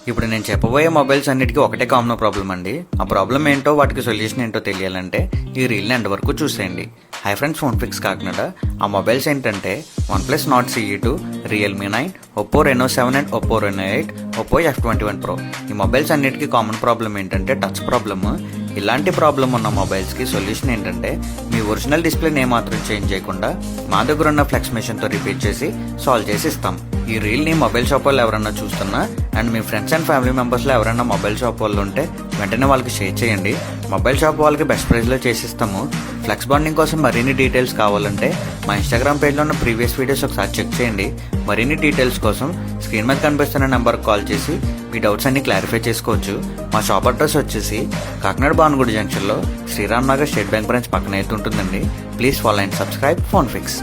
ఇప్పుడు నేను చెప్పబోయే మొబైల్స్ అన్నిటికీ ఒకటే కామన్ ప్రాబ్లం అండి. ఆ ప్రాబ్లం ఏంటో వాటికి సొల్యూషన్ ఏంటో తెలియాలంటే ఈ రీల్ని ఎండ్ వరకు చూసేయండి. Hi friends, phone fix Kakinada. ఆ మొబైల్స్ ఏంటంటే OnePlus Nord CE2, Realme 9, Oppo Reno 7 and Oppo Reno 8, Oppo F21 Pro. ఈ మొబైల్స్ అన్నిటికీ కామన్ ప్రాబ్లం ఏంటంటే టచ్ ప్రాబ్లమ్. ఇలాంటి ప్రాబ్లం ఉన్న మొబైల్స్కి సొల్యూషన్ ఏంటంటే మీ ఒరిజినల్ డిస్ప్లేని ఏమాత్రం చేంజ్ చేయకుండా మా దగ్గర ఉన్న ఫ్లెక్స్ మెషిన్తో రిపీట్ చేసి సాల్వ్ చేసి ఇస్తాం. ఈ రీల్ని మొబైల్ షాప్ వాళ్ళు ఎవరన్నా చూస్తున్నా అండ్ మీ ఫ్రెండ్స్ అండ్ ఫ్యామిలీ మెంబర్స్లో ఎవరైనా మొబైల్ షాప్ వాళ్ళు ఉంటే వెంటనే వాళ్ళకి షేర్ చేయండి. మొబైల్ షాప్ వాళ్ళకి బెస్ట్ ప్రైస్లో చేసిస్తాము. ఫ్లెక్స్ బాండింగ్ కోసం మరిన్ని డీటెయిల్స్ కావాలంటే మా ఇన్స్టాగ్రామ్ పేజ్లో ఉన్న ప్రీవియస్ వీడియోస్ ఒకసారి చెక్ చేయండి. మరిన్ని డీటెయిల్స్ కోసం స్క్రీన్ మీద కనిపిస్తున్న నెంబర్కి కాల్ చేసి మీ డౌట్స్ అన్ని క్లారిఫై చేసుకోవచ్చు. మా షాప్ అడ్రస్ వచ్చేసి కాకినాడ భానుగుడి జంక్షన్లో Sriram Nagar state bank branch పక్కన అయితే ఉంటుందండి. Please follow and subscribe phone fix.